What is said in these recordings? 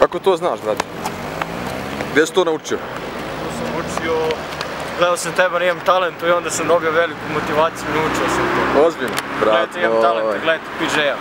Kako to znaš, brate? Gdje si to naučio? To sam učio, gledao sam tebe, imam talent i onda sam dobio veliku motivaciju i naučio sam to. Ozbiljno, brate. Gledajte, imam talent, gledajte PJ-a.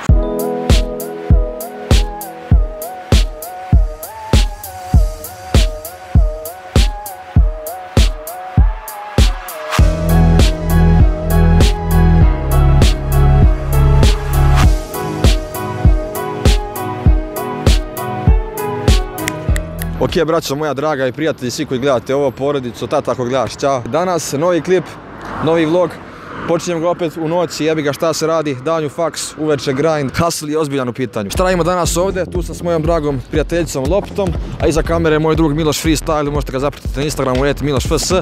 Ok, braćo moja draga i prijatelji, svi koji gledate ovo, porodicu, tata ako gledaš, čao. Danas novi klip, novi vlog. Počinjem ga opet u noći, jebi ga šta se radi, danju faks, uveče grind, hustle je ozbiljan u pitanju. Šta radimo danas ovdje? Tu sam s mojom dragom prijateljicom Loptom, a iza kamere je moj drug Miloš Freestyle, možete ga zapratiti na Instagramu, @MilošFS.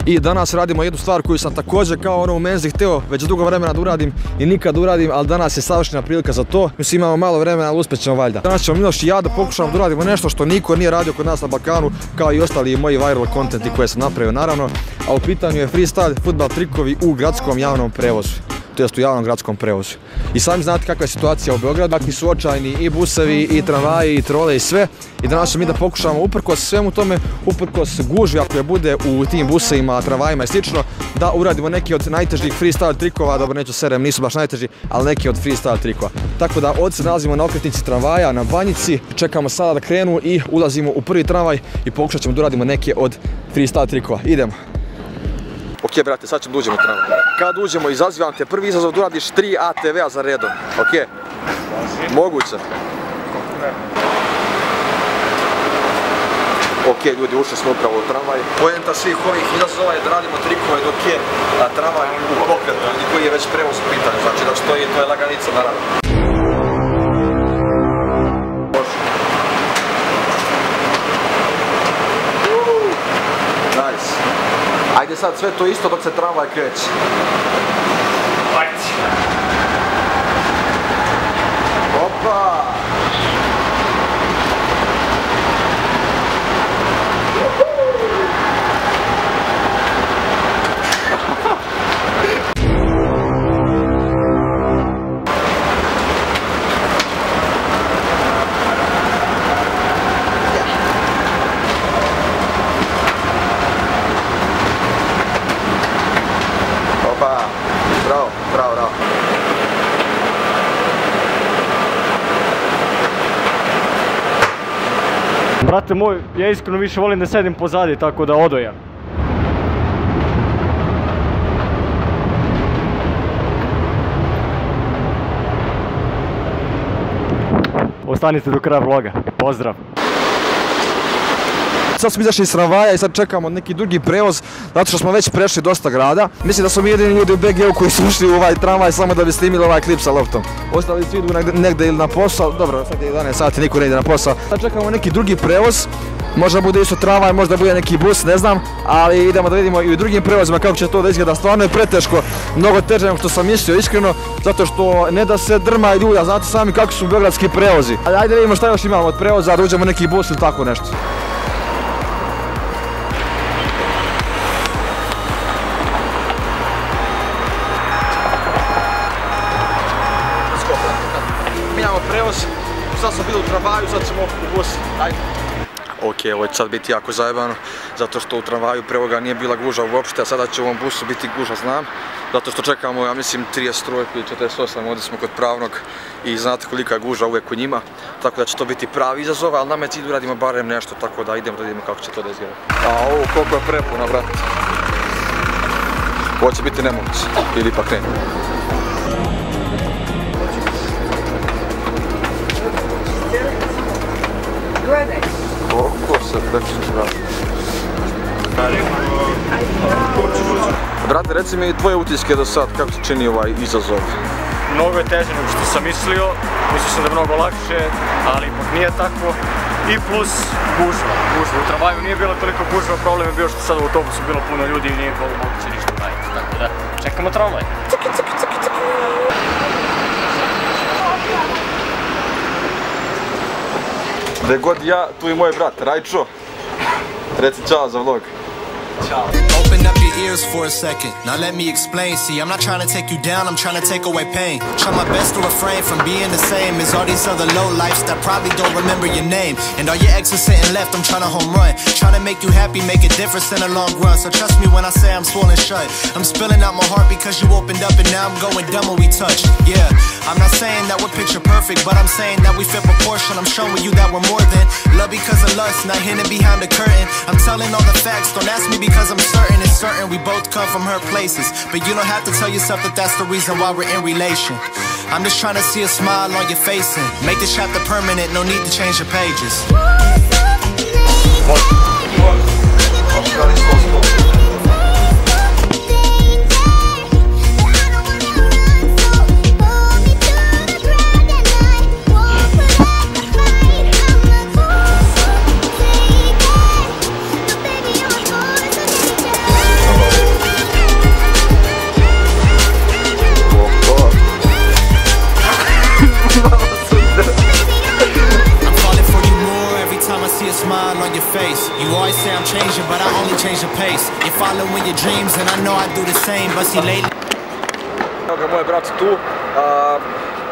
I danas radimo jednu stvar koju sam također kao ono u menzi htio već dugo vremena da uradim i nikad uradim, ali danas je savršena prilika za to. Mislim imamo malo vremena, ali uspjet ćemo valjda. Danas ćemo Miloš i ja da pokušamo da uradimo nešto što niko nije radio kod nas na Balkanu, kao i ostali moji viral contenti koje sam napravio naravno. A u pitanju je freestyle, fudbal trikovi u gradskom javnom prevozu. To jest u javnom gradskom prevozu. I sami znate kakva je situacija u Beogradu, kakvi su očajni i busevi, i tramvaji, i trole i sve. I danas ćemo mi da pokušamo uprkos svemu tome, uprkos gužvi ako je bude u tim busevima, tramvajima i slično, da uradimo neki od najtežih freestyle trikova, dobro neću serem, nisu baš najteži, ali neki od freestyle trikova. Tako da ovdje se nalazimo na okretnici tramvaja, na Banjici, čekamo sada da krenu i ulazimo u prvi tramvaj i pokušat ćemo da uradimo neke od freestyle trikova. Idemo. Ok, brate, sad ćemo da uđemo u tramvaj. Kad uđemo, izazivam te prvi izazov da uradiš 3 ATV-a za redom. Ok? Moguće. Ok, ljudi, ušli smo upravo u tramvaj. Poenta svih ovih izazova je da radimo trikove dok je tramvaj u pokretu i koji je već prevoz u pitanju. Znači da stoji, to je laganica, naravno. Nice. Ajde sad sve to isto dok se tramvaj kreće. Ajde. Opa! Bravo, bravo, bravo. Brate moj, ja iskreno više volim da sedim pozadi, tako da odoja. Ostanite do kraja vloga. Pozdrav! Sad smo izašli iz tramvaja i sad čekamo neki drugi prevoz, zato što smo već prešli dosta grada. Mislim da smo mi jedini ljudi u BG-u koji su ušli u ovaj tramvaj samo da bi snimili ovaj klip sa Loptom. Ostali svi idu negdje ili na posao, dobro, sad je 11 sati, niko ne ide na posao. Sad čekamo neki drugi prevoz, možda bude isto tramvaj, možda bude neki bus, ne znam, ali idemo da vidimo i u drugim prevozima kako će to da izgleda. Stvarno je preteško, mnogo teže nego što sam mislio, iskreno, zato što ne da se drma i ljulja, znate sami kako su beogradski prevozi. Ali ajde vidimo šta još imamo od prevoza, da uđemo neki bus ili tako nešto. Prevoz, sad smo bili u tramvaju, sad ćemo u bus, ajde. Ok, ovo će sad biti jako zajebano, zato što u tramvaju prevoga nije bila guža uopšte, a sada će u ovom busu biti guža, znam. Zato što čekamo, ja mislim, 33 ili 48, ovdje smo kod Pravnog i znate kolika je guža uvijek u njima. Tako da će to biti pravi izazov, ali nama je cilj da uradimo barem nešto, tako da idemo da vidimo kako će to da izgleda. A ovo koliko je prepuna, brate. Ovo će biti nemoguće, ili ipak ne. Koliko se prečiš, brate? Brate, reci mi tvoje utiske do sad, kako se čini ovaj izazov? Mnogo je teže nego što sam mislio sam da je mnogo lakše, ali ipak nije tako. I plus gužva. U tramvaju nije bilo toliko gužva, problem je bio što sad u autobusu bilo puno ljudi i nije bilo moguće ništa raditi, tako da čekamo tramvaj. Gdje god ja, tu i moj brat, Rajčo. Reci čao za vlog. Ćao. Open up your ears for a second. Now let me explain. See, I'm not trying to take you down, I'm trying to take away pain. Try my best to refrain from being the same as all these other low lifes that probably don't remember your name. And all your exes sitting left, I'm trying to home run. Trying to make you happy, make a difference in the long run. So trust me when I say I'm swollen shut. I'm spilling out my heart because you opened up and now I'm going dumb when we touch. Yeah, I'm not saying that we're picture perfect, but I'm saying that we fit proportion. I'm showing you that we're more than love because of lust, not hidden behind the curtain. I'm telling all the facts, don't ask me because I'm certain. It's certain we both come from hurt places, but you don't have to tell yourself that that's the reason why we're in relation. I'm just trying to see a smile on your face and make this chapter permanent, no need to change your pages. Smile on your face. You always say I'm changing, but I only change the pace. You're following your dreams, and I know I do the same. But see lately. Evo ga, moj brat tu.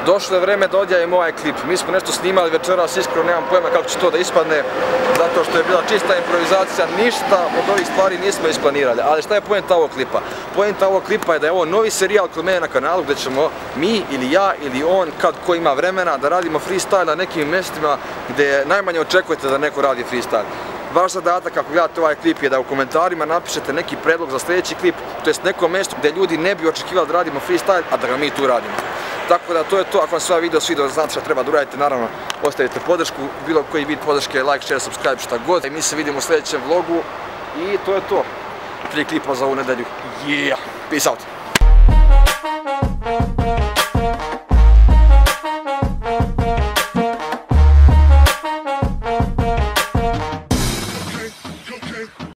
Došlo je vreme da odjavimo ovaj klip. Mi smo nešto snimali večeras, iskreno nemam pojma kako će to da ispadne, zato što je bila čista improvizacija, ništa od ovih stvari nismo isplanirali. Ali šta je poenta ovog klipa? Poenta ovog klipa je da je ovo novi serijal kod mene na kanalu gdje ćemo mi ili ja ili on, kad ko ima vremena, da radimo freestyle na nekim mjestima gdje najmanje očekujete da neko radi freestyle. Vaš zadatak ako gledate ovaj klip je da u komentarima napišete neki predlog za sljedeći klip, to jest neko mjesto gdje ljudi ne bi očekivali da radimo freestyle, a da ga mi tu radimo. Tako da to je to, ako vam se ovaj video svidio, znate šta treba da uradite, naravno ostavite podršku, bilo koji vid podrške, like, share, subscribe, šta god. I mi se vidimo u sljedećem vlogu i to je to. 3 klipa za ovu nedelju. Yeah! Peace out!